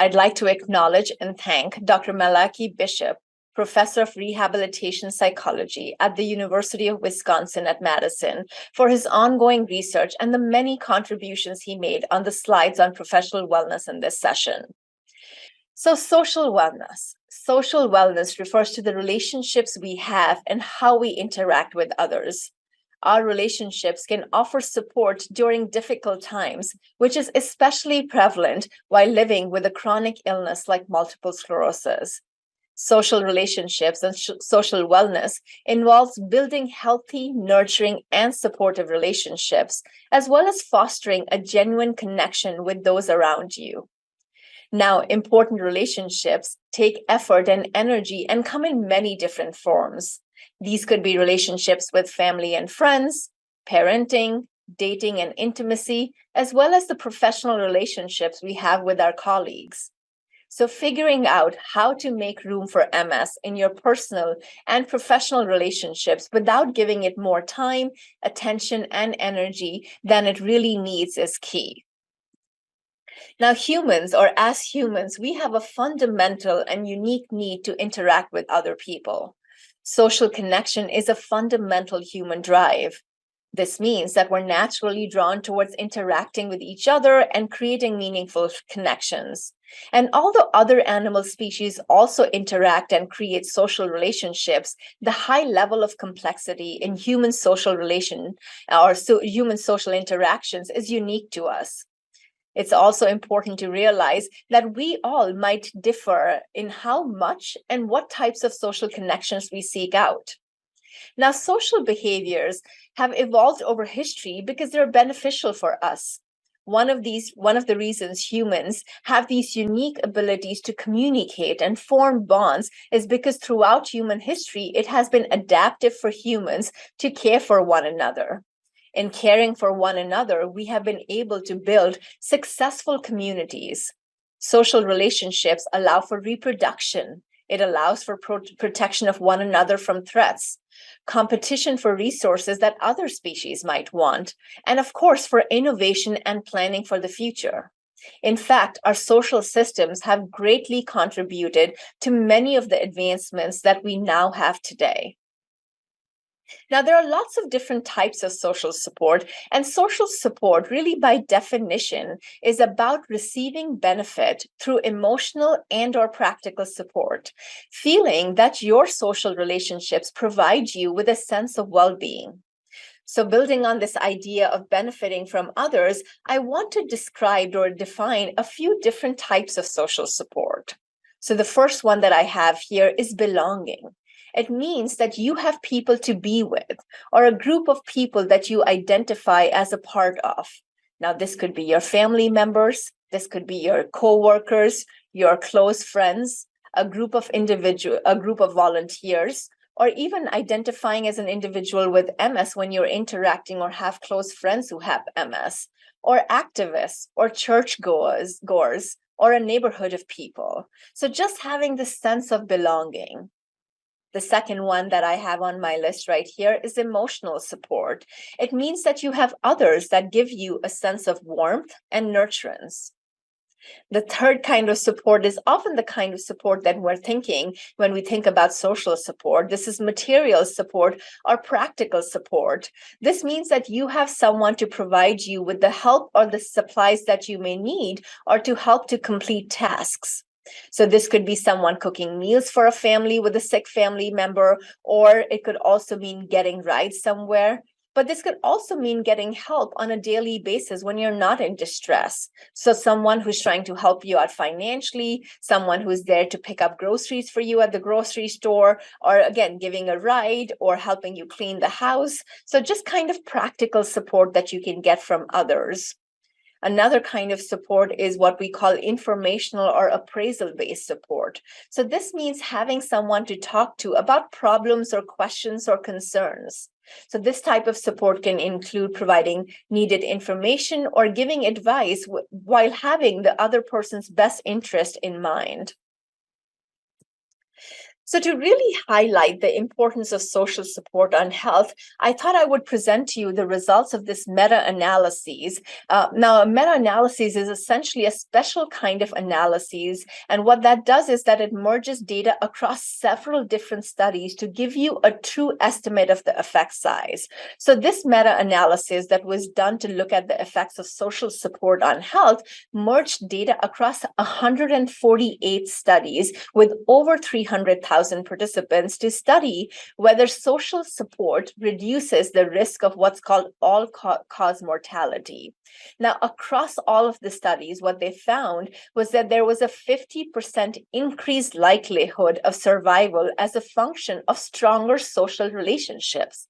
I'd like to acknowledge and thank Dr. Malaki Bishop, Professor of Rehabilitation Psychology at the University of Wisconsin at Madison, for his ongoing research and the many contributions he made on the slides on professional wellness in this session. So, social wellness. Social wellness refers to the relationships we have and how we interact with others. Our relationships can offer support during difficult times, which is especially prevalent while living with a chronic illness like multiple sclerosis. Social relationships and social wellness involves building healthy, nurturing, and supportive relationships, as well as fostering a genuine connection with those around you. Now, important relationships take effort and energy and come in many different forms. These could be relationships with family and friends, parenting, dating and intimacy, as well as the professional relationships we have with our colleagues. So figuring out how to make room for MS in your personal and professional relationships without giving it more time, attention, and energy than it really needs is key. Now, as humans, we have a fundamental and unique need to interact with other people. Social connection is a fundamental human drive. This means that we're naturally drawn towards interacting with each other and creating meaningful connections. And although other animal species also interact and create social relationships, the high level of complexity in human social interactions is unique to us. It's also important to realize that we all might differ in how much and what types of social connections we seek out. Now, social behaviors have evolved over history because they're beneficial for us. One of the reasons humans have these unique abilities to communicate and form bonds is because throughout human history, it has been adaptive for humans to care for one another. In caring for one another, we have been able to build successful communities. Social relationships allow for reproduction. It allows for protection of one another from threats, competition for resources that other species might want, and of course, for innovation and planning for the future. In fact, our social systems have greatly contributed to many of the advancements that we now have today. Now, there are lots of different types of social support, and social support, really by definition, is about receiving benefit through emotional and/or practical support, feeling that your social relationships provide you with a sense of well-being. So, building on this idea of benefiting from others, I want to describe or define a few different types of social support. So, the first one that I have here is belonging. It means that you have people to be with, or a group of people that you identify as a part of. Now, this could be your family members, this could be your coworkers, your close friends, a group of volunteers, or even identifying as an individual with MS when you're interacting or have close friends who have MS, or activists, or churchgoers, or a neighborhood of people. So just having the sense of belonging. The second one that I have on my list right here is emotional support. It means that you have others that give you a sense of warmth and nurturance. The third kind of support is often the kind of support that we're thinking when we think about social support. This is material support or practical support. This means that you have someone to provide you with the help or the supplies that you may need or to help to complete tasks. So this could be someone cooking meals for a family with a sick family member, or it could also mean getting rides somewhere. But this could also mean getting help on a daily basis when you're not in distress. So someone who's trying to help you out financially, someone who's there to pick up groceries for you at the grocery store, or again, giving a ride or helping you clean the house. So just kind of practical support that you can get from others. Another kind of support is what we call informational or appraisal-based support. So this means having someone to talk to about problems or questions or concerns. So this type of support can include providing needed information or giving advice while having the other person's best interest in mind. So, to really highlight the importance of social support on health, I thought I would present to you the results of this meta analysis. Now, a meta analysis is essentially a special kind of analysis. And what that does is that it merges data across several different studies to give you a true estimate of the effect size. So, this meta analysis that was done to look at the effects of social support on health merged data across 148 studies with over 300,000 participants to study whether social support reduces the risk of what's called all-cause mortality. Now, across all of the studies, what they found was that there was a 50% increased likelihood of survival as a function of stronger social relationships.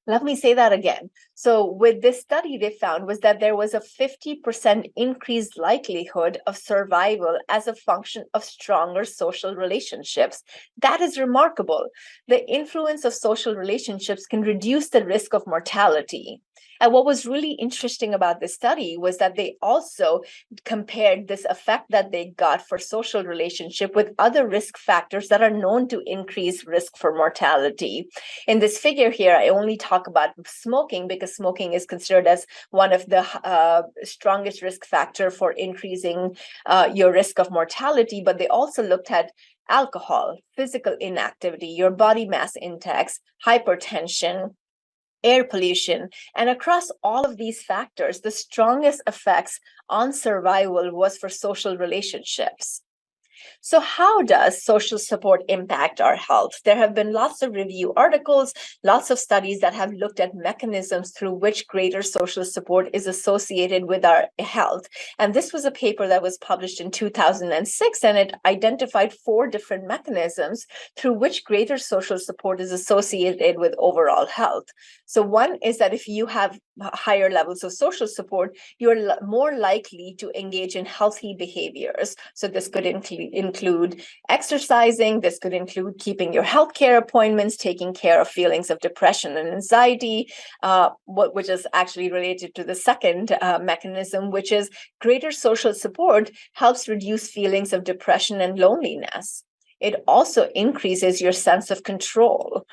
Let me say that again. So with this study, they found was that there was a 50% increased likelihood of survival as a function of stronger social relationships. That is remarkable. The influence of social relationships can reduce the risk of mortality. And what was really interesting about this study was that they also compared this effect that they got for social relationship with other risk factors that are known to increase risk for mortality. In this figure here, I only talk about smoking because smoking is considered as one of the strongest risk factor for increasing your risk of mortality, but they also looked at alcohol, physical inactivity, your body mass index, hypertension, air pollution. And across all of these factors, the strongest effects on survival was for social relationships. So, how does social support impact our health? There have been lots of review articles, lots of studies that have looked at mechanisms through which greater social support is associated with our health. And this was a paper that was published in 2006, and it identified 4 different mechanisms through which greater social support is associated with overall health. So, one is that if you have higher levels of social support, you're more likely to engage in healthy behaviors. So, this could include exercising. This could include keeping your healthcare appointments, taking care of feelings of depression and anxiety, which is actually related to the second mechanism, which is greater social support helps reduce feelings of depression and loneliness. It also increases your sense of control.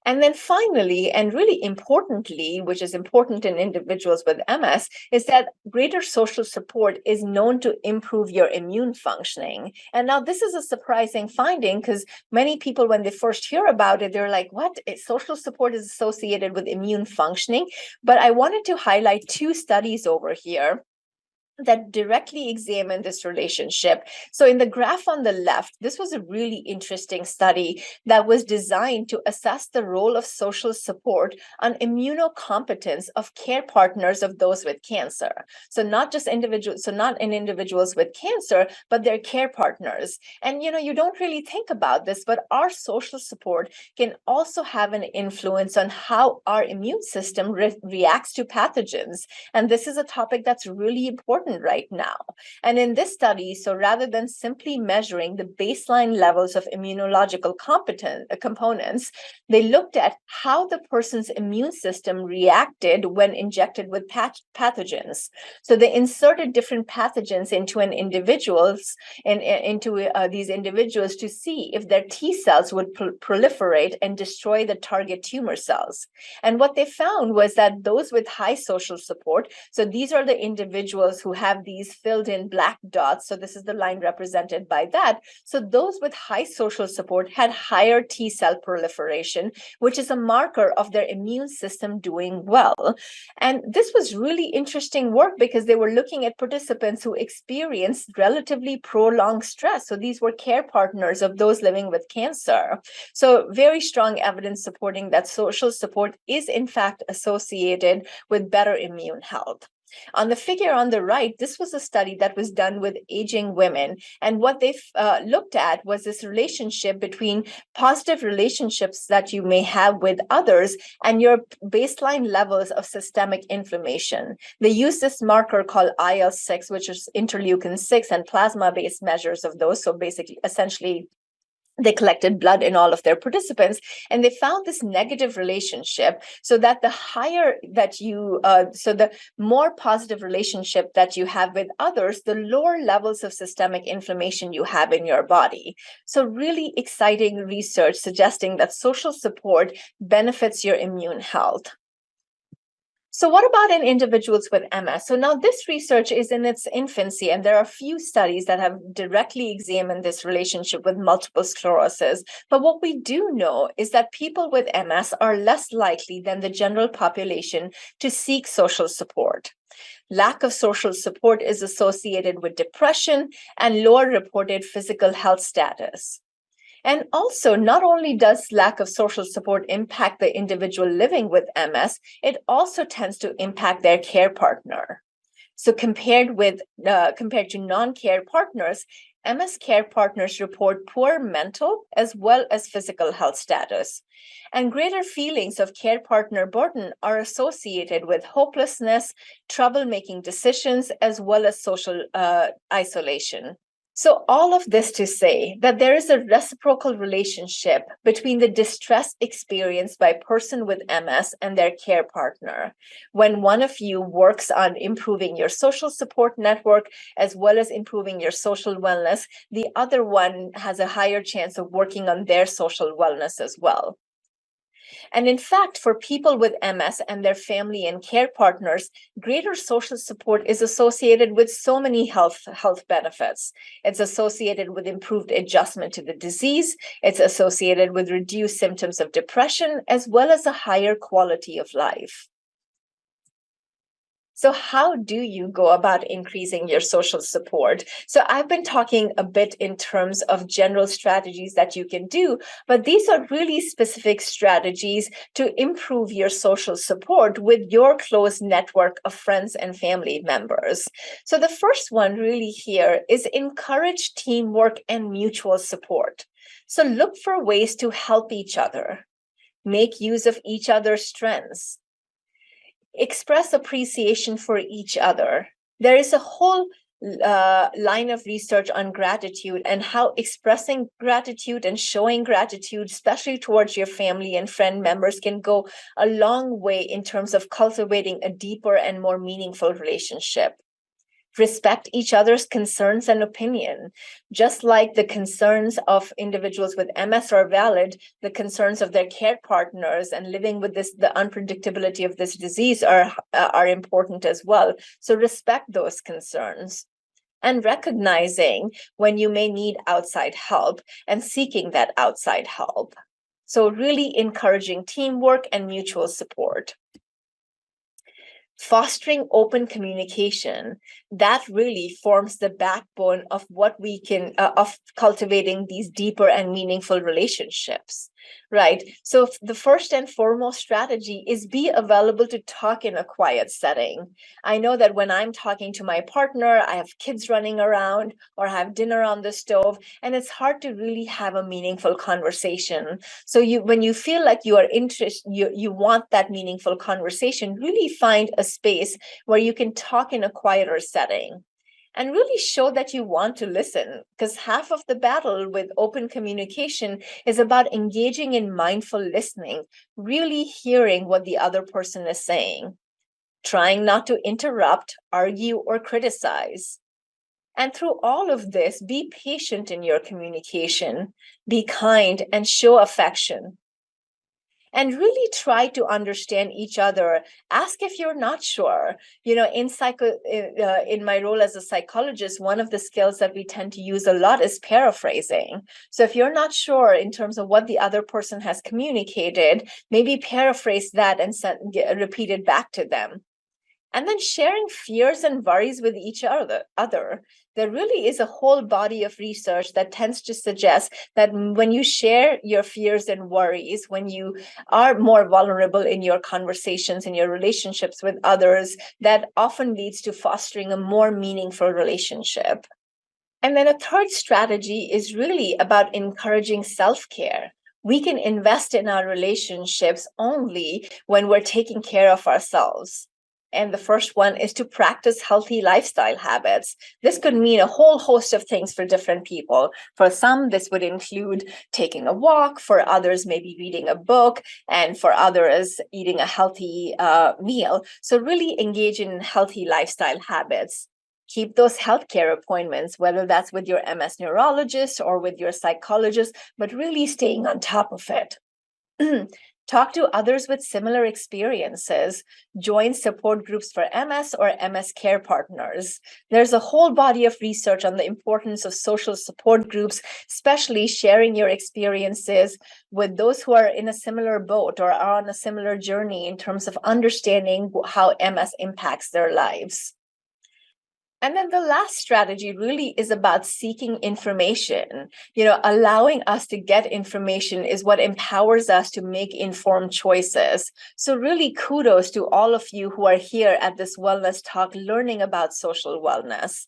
And then finally, and really importantly, which is important in individuals with MS, is that greater social support is known to improve your immune functioning. And now this is a surprising finding because many people, when they first hear about it, they're like, what? Social support is associated with immune functioning. But I wanted to highlight 2 studies over here that directly examine this relationship. So in the graph on the left, this was a really interesting study that was designed to assess the role of social support on immunocompetence of care partners of those with cancer. So not just individuals, so not in individuals with cancer, but their care partners. And you don't really think about this, but our social support can also have an influence on how our immune system reacts to pathogens. And this is a topic that's really important right now. And in this study, so rather than simply measuring the baseline levels of immunological components, they looked at how the person's immune system reacted when injected with pathogens. So they inserted different pathogens into these individuals to see if their T cells would proliferate and destroy the target tumor cells. And what they found was that those with high social support, so these are the individuals who have these filled in black dots. So this is the line represented by that. So those with high social support had higher T cell proliferation, which is a marker of their immune system doing well. And this was really interesting work because they were looking at participants who experienced relatively prolonged stress. So these were care partners of those living with cancer. So very strong evidence supporting that social support is in fact associated with better immune health. On the figure on the right, this was a study that was done with aging women. And what they looked at was this relationship between positive relationships that you may have with others and your baseline levels of systemic inflammation. They used this marker called IL-6, which is interleukin-6, and plasma-based measures of those. So basically, essentially, They collected blood in all of their participants, and they found this negative relationship, so that the higher that so the more positive relationship that you have with others, the lower levels of systemic inflammation you have in your body. So really exciting research suggesting that social support benefits your immune health. So what about in individuals with MS? So now this research is in its infancy, and there are few studies that have directly examined this relationship with multiple sclerosis. But what we do know is that people with MS are less likely than the general population to seek social support. Lack of social support is associated with depression and lower reported physical health status. And also, not only does lack of social support impact the individual living with MS, it also tends to impact their care partner. So compared to non-care partners, MS care partners report poor mental as well as physical health status. And greater feelings of care partner burden are associated with hopelessness, trouble making decisions, as well as social isolation. So all of this to say that there is a reciprocal relationship between the distress experienced by a person with MS and their care partner. When one of you works on improving your social support network, as well as improving your social wellness, the other one has a higher chance of working on their social wellness as well. And in fact, for people with MS and their family and care partners, greater social support is associated with so many health benefits. It's associated with improved adjustment to the disease. It's associated with reduced symptoms of depression, as well as a higher quality of life. So how do you go about increasing your social support? So I've been talking a bit in terms of general strategies that you can do, but these are really specific strategies to improve your social support with your close network of friends and family members. So the first one really here is encourage teamwork and mutual support. So look for ways to help each other, make use of each other's strengths, express appreciation for each other. There is a whole line of research on gratitude and how expressing gratitude and showing gratitude, especially towards your family and friend members, can go a long way in terms of cultivating a deeper and more meaningful relationship. Respect each other's concerns and opinion. Just like the concerns of individuals with MS are valid, the concerns of their care partners and living with the unpredictability of this disease are important as well. So respect those concerns. And recognizing when you may need outside help and seeking that outside help. So really encouraging teamwork and mutual support. Fostering open communication, that really forms the backbone of what we can of cultivating these deeper and meaningful relationships, right? So the first and foremost strategy is be available to talk in a quiet setting. I know that when I'm talking to my partner, I have kids running around or I have dinner on the stove, and it's hard to really have a meaningful conversation. So when you feel like you are interested, you want that meaningful conversation, really find a space where you can talk in a quieter setting and really show that you want to listen, because half of the battle with open communication is about engaging in mindful listening, really hearing what the other person is saying, trying not to interrupt, argue, or criticize. And through all of this, be patient in your communication, be kind, and show affection. And really try to understand each other. Ask if you're not sure. You know, in my role as a psychologist, one of the skills that we tend to use a lot is paraphrasing. So if you're not sure in terms of what the other person has communicated, maybe paraphrase that and repeat it back to them. And then sharing fears and worries with each other. There really is a whole body of research that tends to suggest that when you share your fears and worries, when you are more vulnerable in your conversations, in your relationships with others, that often leads to fostering a more meaningful relationship. And then a third strategy is really about encouraging self-care. We can invest in our relationships only when we're taking care of ourselves. And the first one is to practice healthy lifestyle habits. This could mean a whole host of things for different people. For some, this would include taking a walk. For others, maybe reading a book. And for others, eating a healthy meal. So really engage in healthy lifestyle habits. Keep those healthcare appointments, whether that's with your MS neurologist or with your psychologist, but really staying on top of it. Talk to others with similar experiences. Join support groups for MS or MS care partners. There's a whole body of research on the importance of social support groups, especially sharing your experiences with those who are in a similar boat or are on a similar journey in terms of understanding how MS impacts their lives. And then the last strategy really is about seeking information. Allowing us to get information is what empowers us to make informed choices. So really kudos to all of you who are here at this wellness talk learning about social wellness.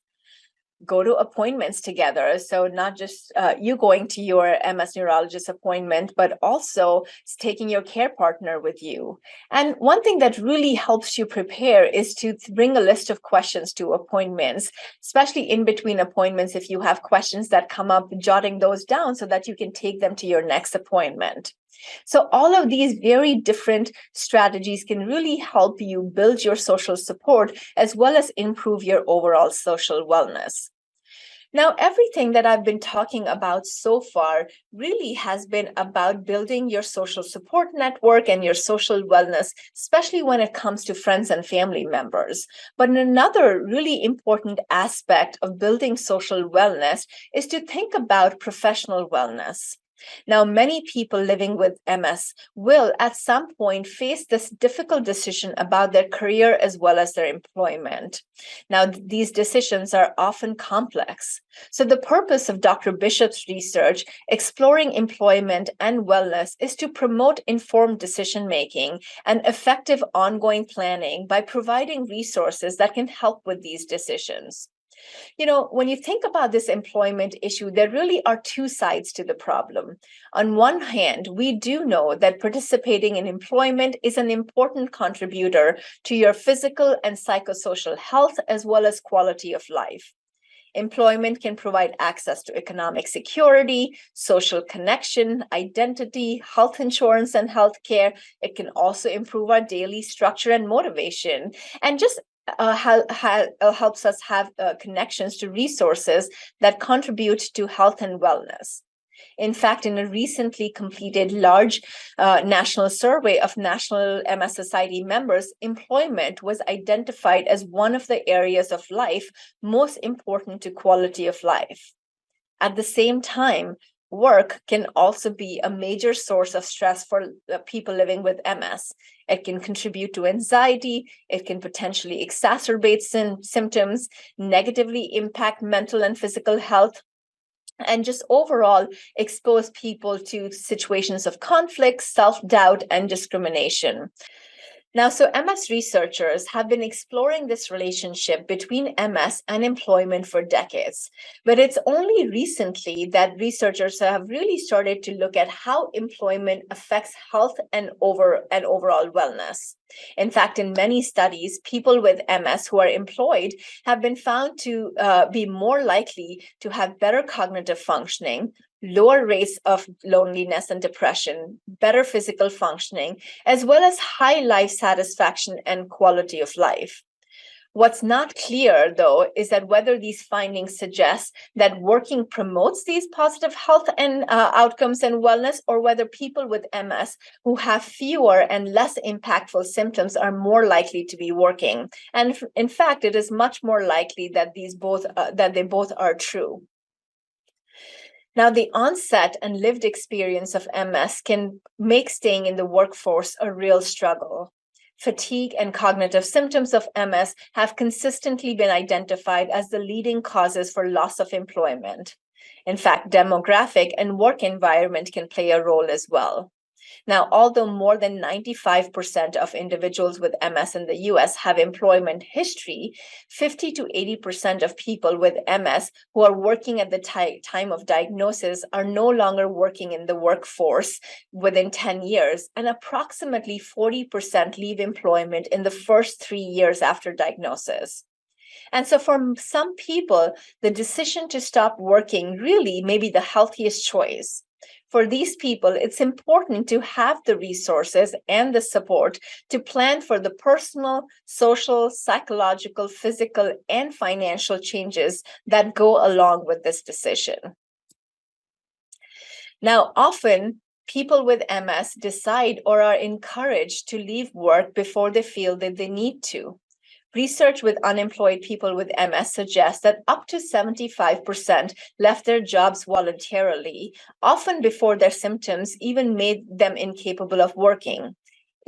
Go to appointments together. So not just you going to your MS neurologist appointment, but also taking your care partner with you. And one thing that really helps you prepare is to bring a list of questions to appointments, especially in between appointments. If you have questions that come up, jotting those down so that you can take them to your next appointment. So all of these very different strategies can really help you build your social support as well as improve your overall social wellness. Now, everything that I've been talking about so far really has been about building your social support network and your social wellness, especially when it comes to friends and family members. But another really important aspect of building social wellness is to think about professional wellness. Now, many people living with MS will at some point face this difficult decision about their career as well as their employment. Now, these decisions are often complex. So the purpose of Dr. Bishop's research, exploring employment and wellness, is to promote informed decision-making and effective ongoing planning by providing resources that can help with these decisions. When you think about this employment issue, there really are two sides to the problem. On one hand, we do know that participating in employment is an important contributor to your physical and psychosocial health as well as quality of life. Employment can provide access to economic security, social connection, identity, health insurance, and healthcare. It can also improve our daily structure and motivation, and just helps us have connections to resources that contribute to health and wellness. In fact, in a recently completed large national survey of National MS Society members, employment was identified as one of the areas of life most important to quality of life. At the same time, work can also be a major source of stress for people living with MS. It can contribute to anxiety. It can potentially exacerbate symptoms, negatively impact mental and physical health, and just overall expose people to situations of conflict, self-doubt, and discrimination. Now, so MS researchers have been exploring this relationship between MS and employment for decades, but it's only recently that researchers have really started to look at how employment affects health and overall wellness. In fact, in many studies, people with MS who are employed have been found to be more likely to have better cognitive functioning, lower rates of loneliness and depression, better physical functioning, as well as high life satisfaction and quality of life. What's not clear, though, is that whether these findings suggest that working promotes these positive health and outcomes and wellness, or whether people with MS who have fewer and less impactful symptoms are more likely to be working. And in fact, it is much more likely that they both are true. Now, the onset and lived experience of MS can make staying in the workforce a real struggle. Fatigue and cognitive symptoms of MS have consistently been identified as the leading causes for loss of employment. In fact, demographic and work environment can play a role as well. Now, although more than 95% of individuals with MS in the US have employment history, 50 to 80% of people with MS who are working at the time of diagnosis are no longer working in the workforce within 10 years, and approximately 40% leave employment in the first 3 years after diagnosis. And so, for some people, the decision to stop working really may be the healthiest choice. For these people, it's important to have the resources and the support to plan for the personal, social, psychological, physical, and financial changes that go along with this decision. Now, often people with MS decide or are encouraged to leave work before they feel that they need to. Research with unemployed people with MS suggests that up to 75% left their jobs voluntarily, often before their symptoms even made them incapable of working.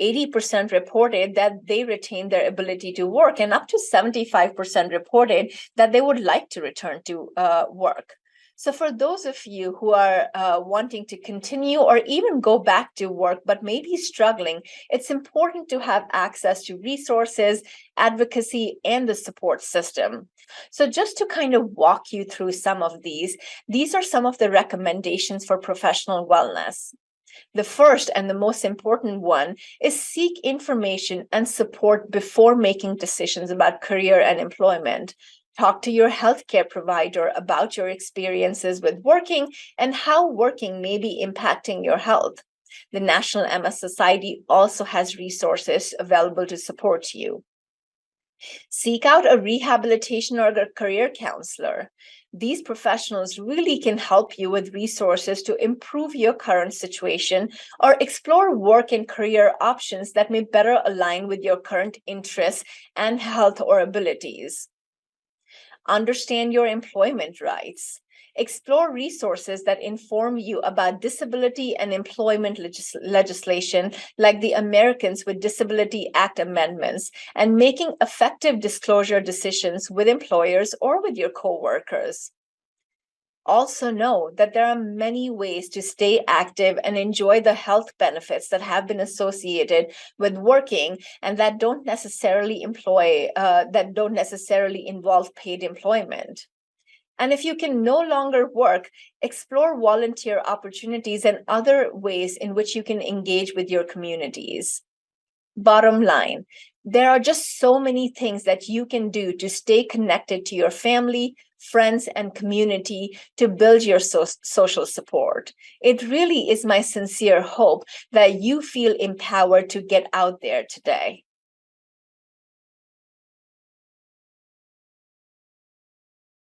80% reported that they retained their ability to work, and up to 75% reported that they would like to return to work. So, for those of you who are wanting to continue or even go back to work but may be struggling, it's important to have access to resources, advocacy, and the support system. So, just to kind of walk you through some of these are some of the recommendations for professional wellness. The first and the most important one is seek information and support before making decisions about career and employment. Talk to your healthcare provider about your experiences with working and how working may be impacting your health. The National MS Society also has resources available to support you. Seek out a rehabilitation or a career counselor. These professionals really can help you with resources to improve your current situation or explore work and career options that may better align with your current interests and health or abilities. Understand your employment rights. Explore resources that inform you about disability and employment legislation, like the Americans with Disability Act amendments, and making effective disclosure decisions with employers or with your coworkers. Also know that there are many ways to stay active and enjoy the health benefits that have been associated with working and that don't necessarily involve paid employment. And if you can no longer work, explore volunteer opportunities and other ways in which you can engage with your communities. Bottom line, there are just so many things that you can do to stay connected to your family, friends, and community to build your social support. It really is my sincere hope that you feel empowered to get out there today.